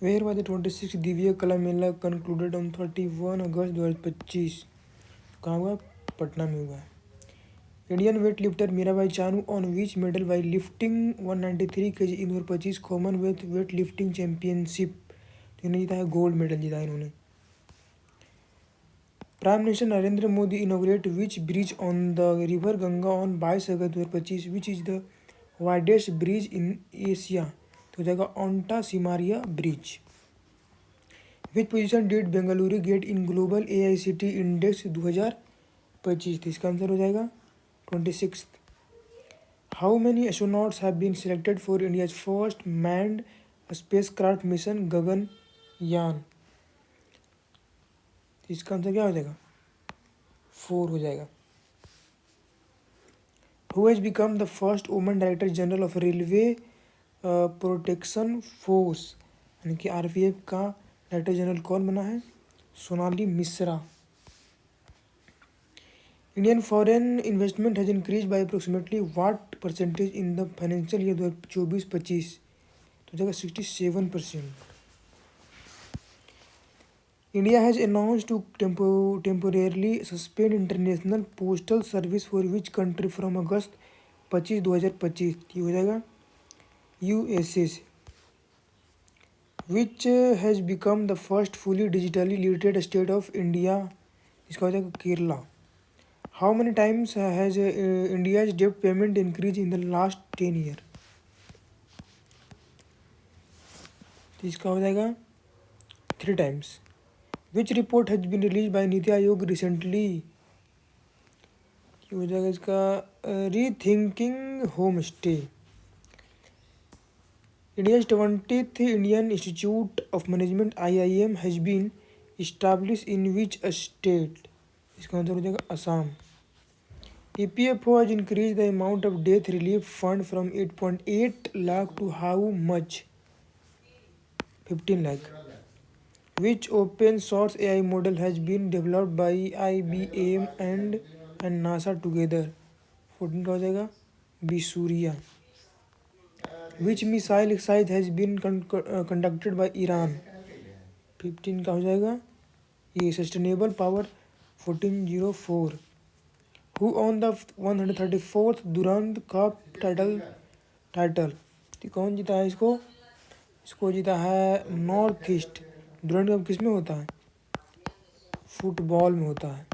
Where was the 26 Divya कला मेला concluded on 31 अगस्त 2025। कहाँ हुआ? पटना में हुआ। Indian weight lifter Mirabai Chanu on which medal by lifting 193 kg in 2025 Commonwealth weight lifting championship. तो इन्होंने जीता है, गोल्ड मेडल जीता है इन्होंने। Prime minister Narendra Modi inaugurate which bridge on the river Ganga on 22 August 2025 which is the widest bridge in Asia. तो हो जाएगा Aunta Simaria bridge. Which position did Bengaluru get in global AICTE index 2025। तो इसका आंसर हो जाएगा 26। How many astronauts have been selected for India's first manned spacecraft mission Gaganyaan. इसका answer क्या हो जाएगा? 4 हो जाएगा। Who has become the first woman director general of railway protection force, यानी कि RPF का डायरेक्टर जनरल कौन बना है? Sonali Mishra. Indian foreign investment has increase by approximately what percentage in the financial year 2024-25। तो जाएगा 67%। India has announced to temporarily suspend international postal service for which country from अगस्त 25 2025। ये हो जाएगा USA से। Which has become the first fully digitally literate state of India। इसका हो जाएगा Kerala. How many times has India's debt payment increased in the last 10 years। तो इसका हो जाएगा 3 times। Which report has been released by NITI Aayog recently। हो जाएगा इसका rethinking home stay. India's 20th Indian institute of management IIM has been establish in which state. इसका answer हो जाएगा Assam. EPFO has increase the amount of death relief fund from 8.8 lakh to how much? 15 lakh. Which open source AI model has been developed by IBM and NASA together. 14 का हो जाएगा Bisuria. Which missile exercise has been conducted by Iran. 15 का हो जाएगा ये sustainable power 1404। Who won the 134th Durand cup title. तो कौन जीता है इसको? इसको जीता है नॉर्थ ईस्ट। दुरंत कप किस में होता है? फुटबॉल में होता है।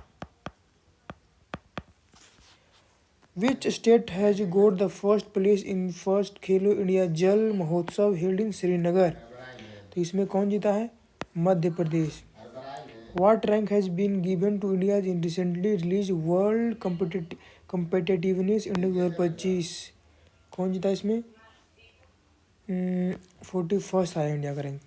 Which state has got the first place in first Khelo India जल महोत्सव held in श्रीनगर। तो इसमें कौन जीता है? Madhya Pradesh. What rank has been given to India in recently released World Competitiveness Index 2025। कौन जीता इसमें? 41st आया इंडिया का rank.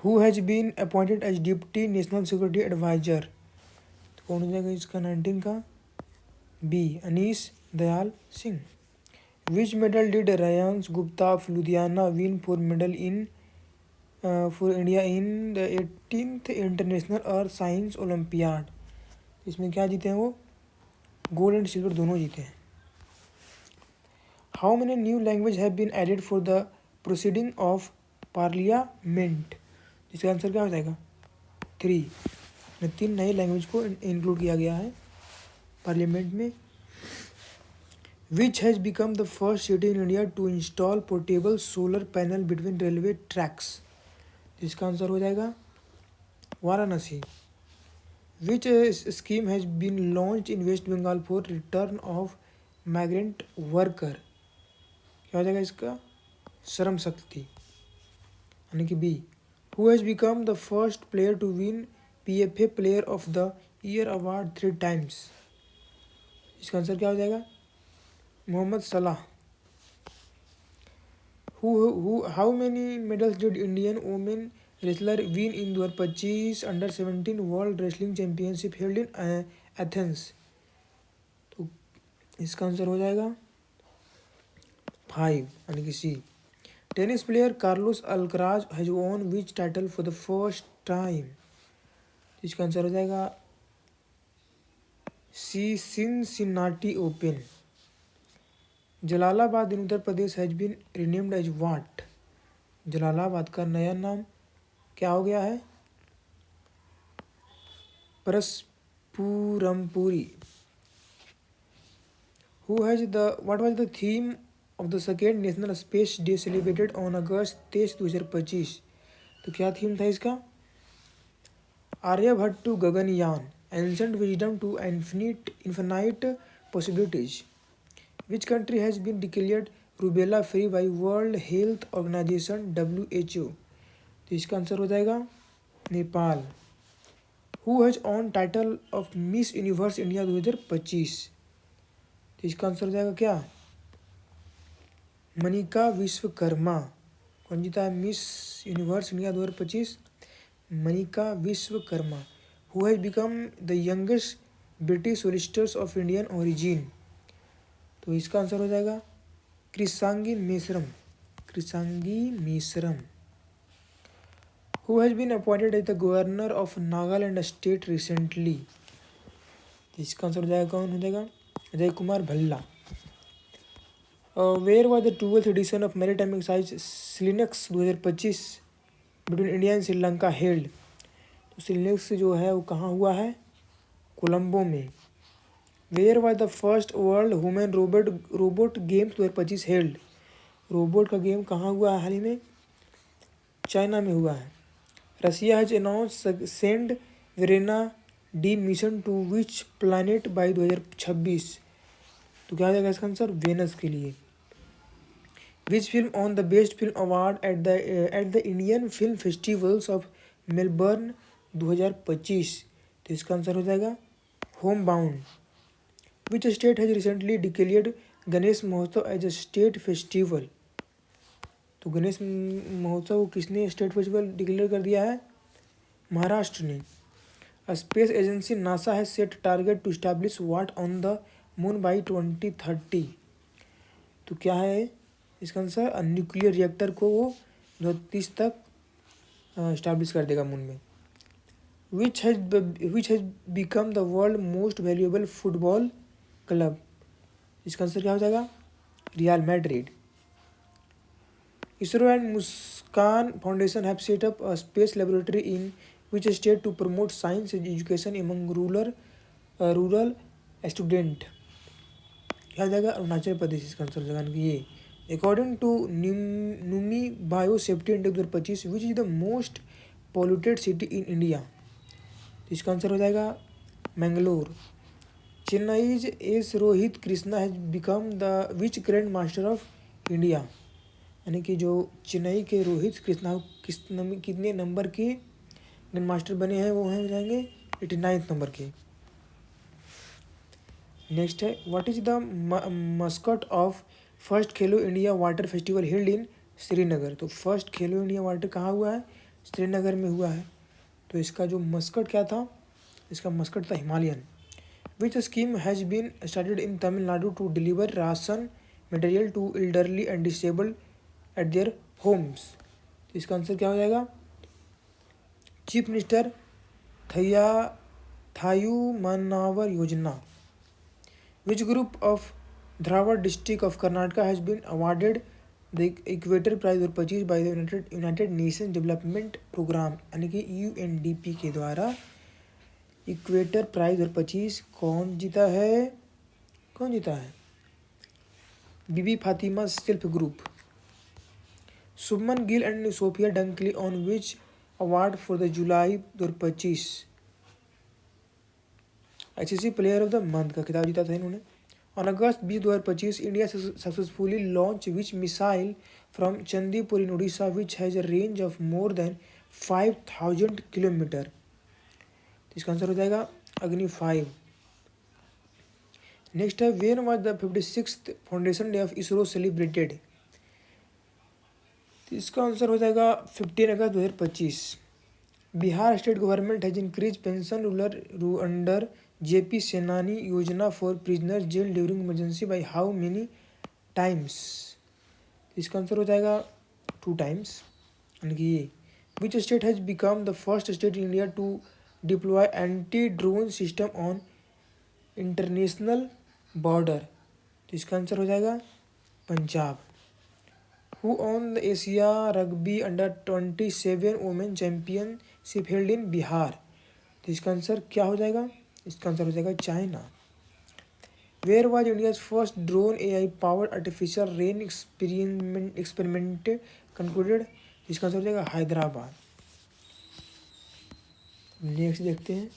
Who has been appointed as Deputy National Security Advisor। तो कौन हो जाएगा इसका 19 का? B Anees Dayal Singh. Which medal did Rayansh Gupta of Ludhiana win for medal in for India in the 18th international earth science olympiad. इसमें क्या जीते हैं वो? गोल्ड एंड सिल्वर दोनों जीते हैं। How many new language have been added for the proceeding of parliament. इसका answer क्या हो जाएगा? 3। 3 नई लैंग्वेज को इंक्लूड किया गया है पार्लियामेंट में। Which has become the first city in India to install portable solar panel between railway tracks. इसका आंसर हो जाएगा Varanasi. Which scheme has been launch in West Bengal for return of migrant worker. क्या हो जाएगा इसका? श्रम शक्ति, यानी कि B। Who has become the first player to win PFA player of the year award 3 times। इसका आंसर क्या हो जाएगा? मोहम्मद सलाह। How many medals did Indian women wrestler win in 2025 under world wrestling championship held in Athens. तो इसका answer हो जाएगा 5, यानी कि C। Tennis player Carlos Alcaraz has won which title for the first time. इसका answer हो जाएगा C Cincinnati open. Jalalabad in Uttar Pradesh has been renamed as what. Jalalabad का नया नाम क्या हो गया है? Parshurampuri. What was the theme of the second national space day celebrated on August 23, 2025? तो क्या थीम था इसका? Aryabhata to Gaganyaan, ancient wisdom to infinite possibilities. Which country has been declared rubella free by World health Organization WHO? तो इसका answer हो जाएगा Nepal. Who has won title of Miss universe India 2025? तो इसका आंसर हो जाएगा क्या? मनिका विश्वकर्मा। कौन जीता है miss universe India 2025? Manika Vishwakarma. Who has become the youngest British solicitors of Indian origin? तो इसका आंसर हो जाएगा Krishangi Meshram. Krishangi Meshram. Who has been appointed as the governor of Nagaland state recently? इसका आंसर हो जाएगा, कौन हो जाएगा? Ajay Kumar Bhalla. Where was the 12th edition of maritime exercise SLINEX 2025 between India and Sri Lanka held? तो सिलिनक्स जो है वो कहाँ हुआ है? कोलंबो में। Where was the first world women robot games 2025 held? Robot का गेम कहाँ हुआ है हाल ही में? चाइना में हुआ है। रसिया हैज अनाउंस सेंड वेरेना D mission to which planet by 2026? तो क्या हो जाएगा इसका आंसर? वेनस के लिए। Which film on the best film award at the Indian film festivals of Melbourne 2025? तो इसका आंसर हो जाएगा home bound. Which state has recently declared Ganesh महोत्सव एज अ स्टेट फेस्टिवल? तो गणेश महोत्सव को किसने स्टेट फेस्टिवल डिक्लेयर कर दिया है? महाराष्ट्र ने। Space agency NASA has set target to establish what on the moon by 2030? तो क्या है इसका आंसर? न्यूक्लियर रिएक्टर को वो 2030 तक स्टैब्लिश कर देगा मून में। Which has become the world most valuable football club? इसका आंसर क्या हो जाएगा? Real Madrid. ISRO and Muskaan foundation have set up a space laboratory in which state to promote science education among rural student? क्या हो जाएगा? अरुणाचल प्रदेश। इसका answer हो जाएगा ये। According to Numbeo safety index 2025 which is the most polluted city in India? इसका answer हो जाएगा Mangalore. Chennai's S Rohit Krishna has become the which grandmaster of India? यानी कि जो चेन्नई के रोहित कृष्णा कितने नंबर के ग्रैंड मास्टर बने हैं? वो हैं जाएंगे 89 नंबर के। नेक्स्ट है what is the mascot of first Khelo India water festival held in Srinagar? तो फर्स्ट खेलो इंडिया वाटर कहाँ हुआ है? श्रीनगर में हुआ है। तो इसका जो मस्कट क्या था? इसका मस्कट था Himalayan. Which scheme has been started in Tamil Nadu to deliver ration material to elderly and disabled at their homes? तो इसका आंसर क्या हो जाएगा? चीफ मिनिस्टर थायुमनावर योजना। Which group of Dhrawad district of Karnataka has been awarded the Equator Prize 2025 by the United Nations Development Program यानी कि UNDP के द्वारा इक्वेटर प्राइज 2025 कौन जीता है? कौन जीता है? Bibi Fatima self group. Shubman Gill and Sophia Dunkley won which award for the July 2025? ICC player of the month का खिताब जीता था इन्होंने। On August 20, 2025, India successfully launched which missile from Chandipur in Odisha, which has a range of more than 5,000 kilometre? तो इसका answer हो जाएगा Agni 5। Next है when was the 56th foundation day of ISRO celebrated? तो इसका आंसर हो जाएगा 15 अगस्त 2025। Bihar state government has increase pension ruler under JP Senani Yojana for prisoner jail during emergency by how many times? इसका आंसर हो जाएगा 2 टाइम्स यानी कि ये। Which state has become the first state in India to deploy anti drone system on international border? तो इसका answer हो जाएगा Punjab. Who won the Asia rugby under 27 women championship held इन बिहार। तो इसका आंसर क्या हो जाएगा? इसका आंसर हो जाएगा China. Where was India's first drone AI powered artificial rain experiment concluded. इसका आंसर हो जाएगा हैदराबाद। नेक्स्ट देखते हैं,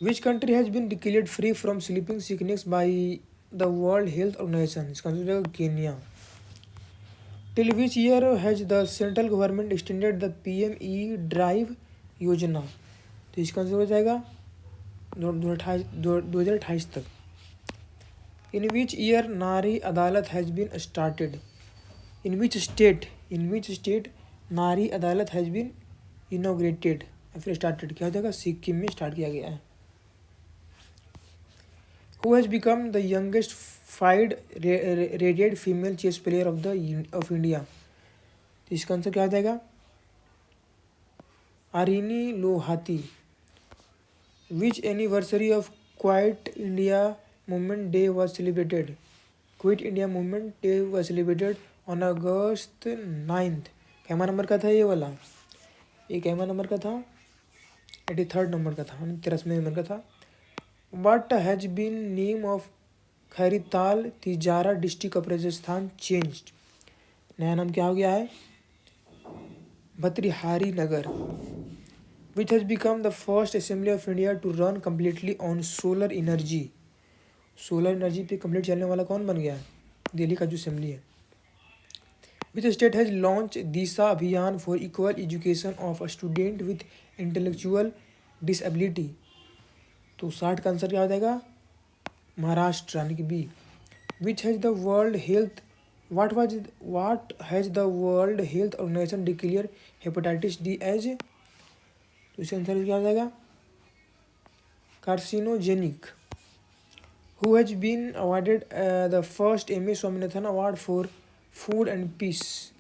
which country has been declared free from sleeping sickness by the world health Organization. इसका आंसर हो जाएगा Kenya. Till which year has the central government extended the PME drive Yojana. तो इसका आंसर हो जाएगा 2028 तक। इन विच year Nari Adalat has been started. In which state Nari Adalat has been inaugurated या फिर स्टार्टेड, क्या हो जाएगा? सिक्किम में स्टार्ट किया गया है। Who has become the youngest FIDE rated female chess player of India. तो इसका आंसर क्या हो जाएगा? Arini Lahoti. Which anniversary of quit India movement day was celebrated. Quit India movement day was celebrated on August 9। कैमा number का था ये वाला? ये कैमा नंबर का था? 83rd नंबर का था, 83वें नंबर का था। What has been name of Khairthal Tijara district of Rajasthan changed. नया नाम क्या हो गया है? Bhartrihari Nagar. Which has become the first assembly of India to run completely on solar energy. Solar energy पे कम्प्लीट चलने वाला कौन बन गया है? दिल्ली का जो असेंबली है। विच स्टेट हैज़ लॉन्च दिशा अभियान for equal education of student with intellectual disability. तो 60 का आंसर क्या हो जाएगा? महाराष्ट्र, यानी कि B. Which has the world health what has the world health organisation declare hepatitis D as. तो इसका आंसर क्या हो जाएगा? Carcinogenic. Who has been awarded the first MS Swaminathan award for food and peace.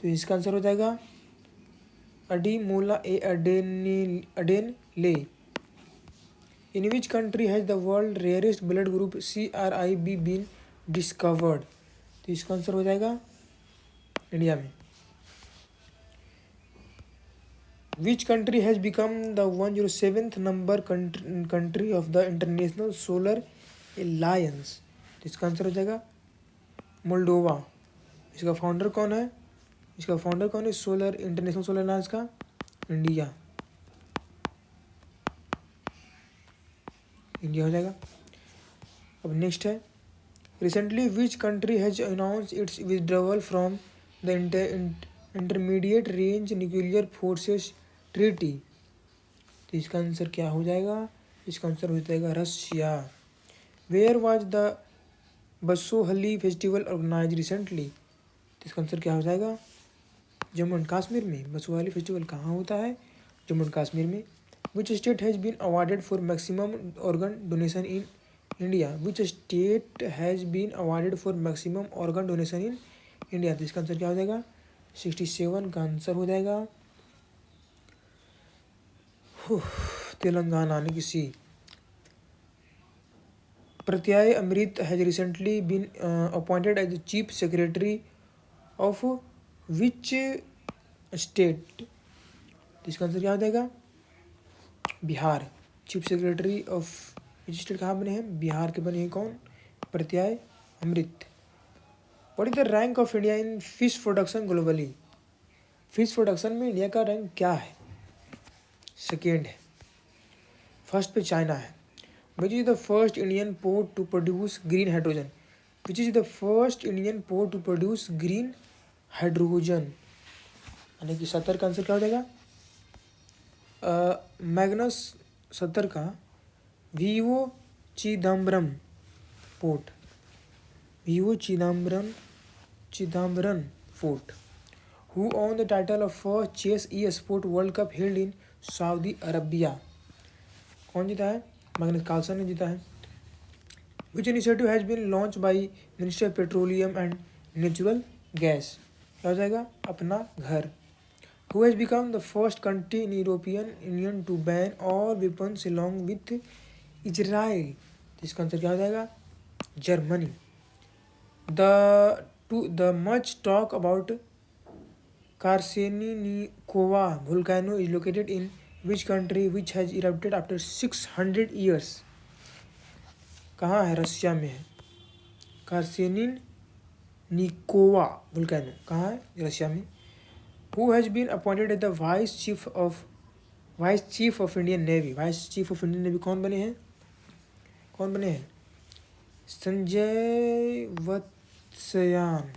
तो इसका आंसर हो जाएगा Ademola A Adenle. In which country has the world rarest blood group CRIB been discovered. तो इसका answer हो जाएगा India में। Which country has become the 107th number country of the International Solar Alliance. तो इसका answer हो जाएगा Moldova. इसका फाउंडर कौन है? इंटरनेशनल सोलर एलायंस का? इंडिया हो जाएगा। अब नेक्स्ट है, recently which country has announce it's withdrawal from the intermediate range nuclear forces treaty. तो इसका आंसर क्या हो जाएगा? इसका आंसर हो जाएगा Russia. Where was the Basohli festival organise recently. तो इसका आंसर क्या हो जाएगा? जम्मू एंड कश्मीर में। बसोहली फेस्टिवल कहाँ होता है? जम्मू एंड कश्मीर में। Which state has been awarded for maximum organ donation in India. Which state has been awarded for maximum organ donation in India. तो इसका आंसर क्या हो जाएगा? 67 का आंसर हो जाएगा तेलंगाना, यानी कि C. Pratyaya Amrit has recently been appointed as chief secretary of which state. इसका आंसर क्या हो जाएगा? Bihar. Chief secretary of which state कहाँ बने हैं? बिहार के बने हैं। कौन? Pratyaya Amrit. What is the rank of India in fish production globally. Fish production में इंडिया का रैंक क्या है? सेकेंड है। फर्स्ट पे चाइना है। Which is the first Indian port to produce green hydrogen. Which is the first Indian port to produce green hydrogen, यानी कि 70 का आंसर क्या हो जाएगा? मैग्नस 70 का VO Chidambaram port. VO Chidambaram fort. Who won the title of first chess sport world cup held in Saudi Arabia. कौन जीता है? मैग्नस कार्लसन ने जीता है। Which initiative has been launch by ministry of petroleum and natural gas. क्या हो जाएगा? Apna Ghar. Who has become the first country in European Union to ban all weapons along with Israel. इसका आंसर क्या हो जाएगा? Germany. The much talk about Karsenikova volcano is located in which country which has erupted after 600 years? कहाँ है? Russia में है। कार्सेनिन निकोवा volcano कहाँ है? रशिया में। Who has been appointed as the Vice Chief of Indian Navy? Vice Chief of Indian Navy कौन बने हैं? संजय वत्सयान।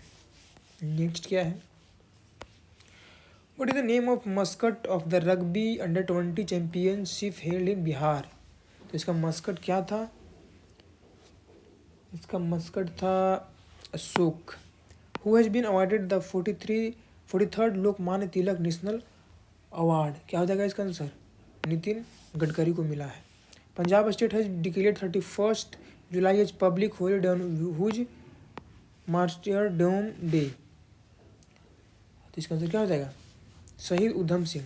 नेक्स्ट क्या है? What is the name of mascot of the rugby under-20 championship held in Bihar? तो इसका Muscat क्या था? इसका मस्कट था Ashok. Who has been awarded the 43rd Lokmanya Tilak national award? क्या हो जाएगा इसका आंसर? नितिन गडकरी को मिला है। Punjab state has declared 31 July as public holiday on which martyrdom day? तो इसका आंसर क्या हो जाएगा? Shaheed Udham Singh.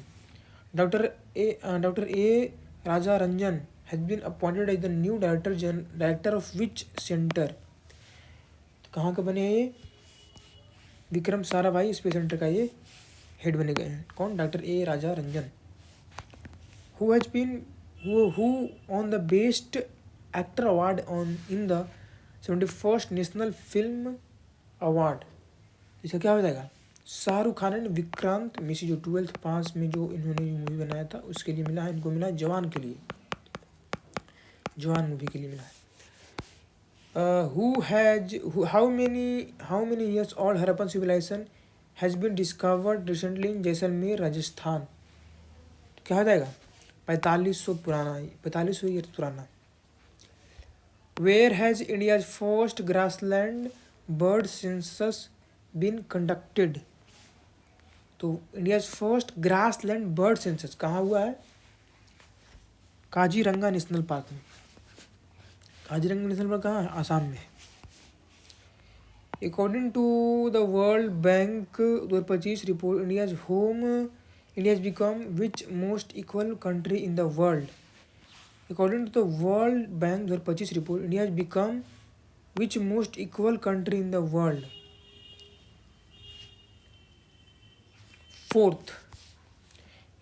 Doctor A Raja Ranjan has been appointed as the new director of which centre? तो कहाँ का बने हैं ये? विक्रम साराभाई स्पेस सेंटर का ये हेड बने गए हैं। कौन? Doctor A Raja Ranjan. Who won the best actor award in the 71st national film award? इसका क्या हो जाएगा? शाहरुख खान एंड विक्रांत मिश्रा जो 12th पास में जो इन्होंने मूवी बनाया था उसके लिए मिला है। इनको मिला है जवान के लिए, जवान मूवी के लिए मिला है। How many years old Harappan civilization has been discovered recently in Jaisalmer Rajasthan? क्या हो जाएगा? 4500 ईयर पुराना। Where has India's first grassland bird census been conducted? तो India's first grassland bird census कहाँ हुआ है? काजीरंगा नेशनल पार्क में। काजीरंगा नेशनल पार्क कहाँ है? आसाम में। According to the World Bank 2025 report, India become which most equal country in the world? According to the World Bank 2025 report, India become which most equal country in the world? Fourth,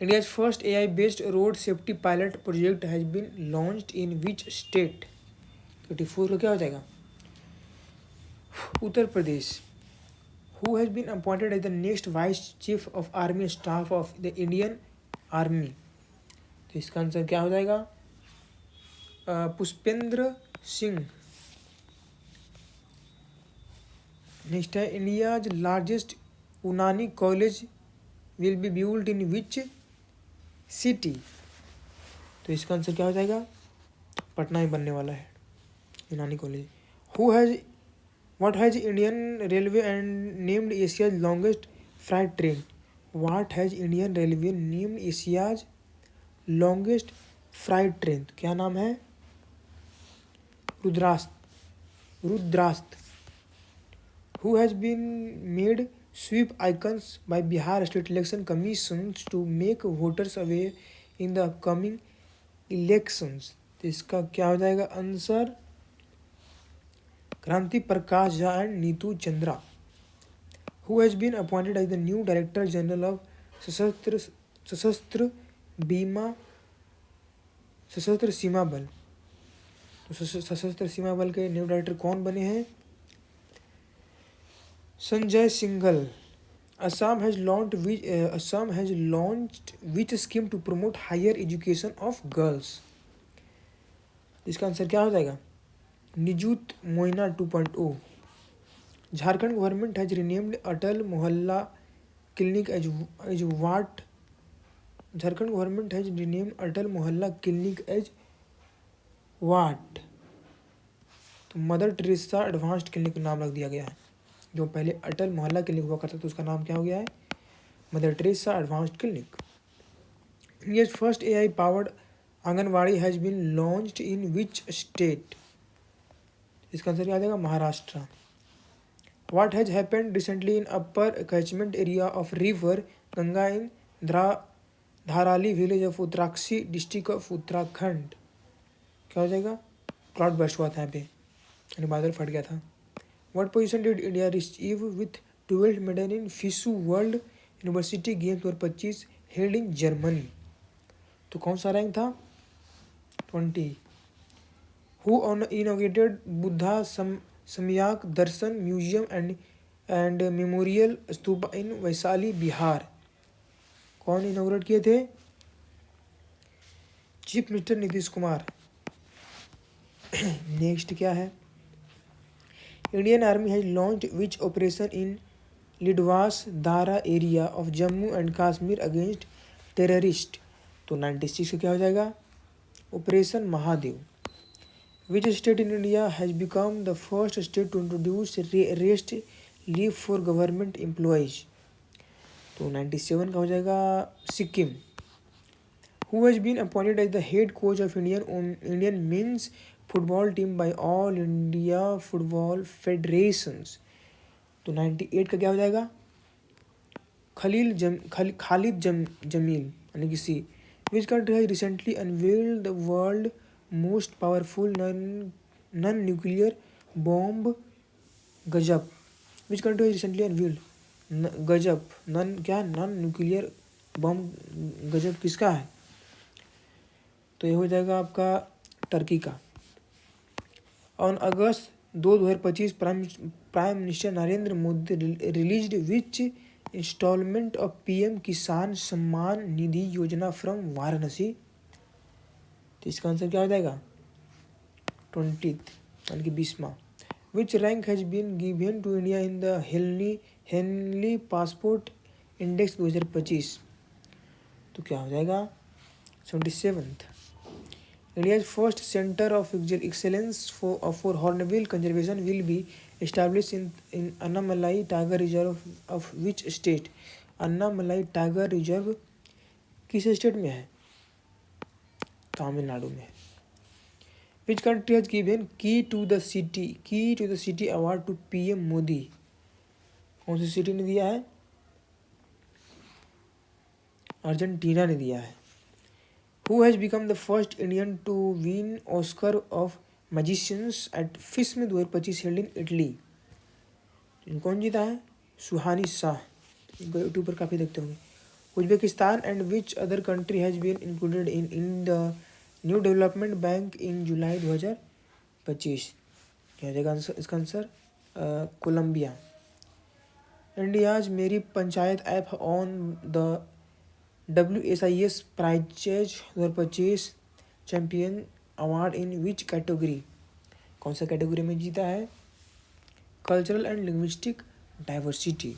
India's first AI-based road safety pilot project has been launched in which state? 34 का क्या हो जाएगा? Uttar Pradesh. Who has been appointed as the next Vice Chief of Army Staff of the Indian Army? तो इसका answer क्या हो जाएगा? Pushpendra Singh. Next है इंडियाज लार्जेस्ट यूनानी college will be build in which city? तो इसका आंसर क्या हो जाएगा? पटना में बनने वाला है Unani college. What has Indian railway and named Asia's longest freight train? What has Indian railway named Asia's longest freight train? क्या नाम है? रुद्रास्त। Who has been made sweep icons by Bihar State Election Commission to make voters aware in the upcoming elections? तो इसका क्या हो जाएगा answer? Kranti Prakash Jha and Neetu Chandra. Who has been appointed as the new Director General of सशस्त्र सीमा बल? तो सशस्त्र सीमा बल के न्यू डायरेक्टर कौन बने हैं? Sanjay Singhal. Assam has launched which scheme to promote higher education of girls? इसका आंसर क्या हो जाएगा? Nijut Moina 2.0। Jharkhand government has renamed Atal Mohalla clinic as what? Jharkhand government has renamed Atal Mohalla clinic as what? तो मदर टेरेसा एडवांस्ड क्लिनिक नाम रख दिया गया है। जो पहले अटल मोहल्ला क्लिनिक हुआ करता था उसका नाम क्या हो गया है? Mother Teresa advanced clinic. India's first AI powered anganwadi has been launched in which state? इसका आंसर क्या आ जाएगा? Maharashtra. What has happened recently in upper catchment area of river Ganga in Dharali village of Uttarkashi district of Uttarakhand? क्या हो जाएगा? क्लाउड बर्स्ट हुआ था यहाँ पे, यानी बादल फट गया था। What position did India receive with 12th medal in FISU world university games 2025 held in Germany? तो कौन सा रैंक था? 20. Who inaugurated Buddha Samyak Darshan Museum and Memorial Stupa in Vaishali Bihar? कौन इनोग्रेट किए थे? Chief minister Nitish Kumar. Next क्या है? Indian army has launched which operation in Lidwas Dara area of Jammu and Kashmir against terrorist? तो 96 का क्या हो जाएगा? Operation Mahadev. Which state in India has become the first state to introduce rest leave for government employees? तो 97 का हो जाएगा Sikkim. Who has been appointed as the head coach of Indian men's football team by All India Football Federations? तो 98 का क्या हो जाएगा? खालिद जमील यानी कि सी. Which country has recently unveiled the world most powerful non-nuclear bomb? गजब. Which country has recently unveiled गजब non-nuclear bomb? गजब किसका है? तो ये हो जाएगा आपका टर्की का. On August 2, 2025 prime minister Narendra Modi released which instalment of PM Kisan Samman निधि योजना फ्रॉम वाराणसी? तो इसका आंसर क्या हो जाएगा? 20th यानी कि 20वां. Which rank has been given to India in the Henley passport index 2025? तो क्या हो जाएगा? 77th. India's first center of excellence for hornbill conservation will be established in Annamalai Tiger Reserve of which state? Annamalai tiger reserve किस state में है? तमिलनाडु में. Which country has given key to the city award to PM Modi? कौन सी city ने दिया है? Argentina ने दिया है. Who has become the first Indian to win Oscar of Magicians at FISM 2025 held in Italy? कौन जीता है? सुहानी शाह. इनको यूट्यूब पर काफ़ी देखते होंगे. Uzbekistan and which other country has been included in the new development bank in July 2025? क्या जाएगा इसका answer? Colombia. India's Meri Panchayat app won the WSIS prizes 2025 champion award in which category? कौन सा कैटेगरी में जीता है? Cultural and linguistic diversity.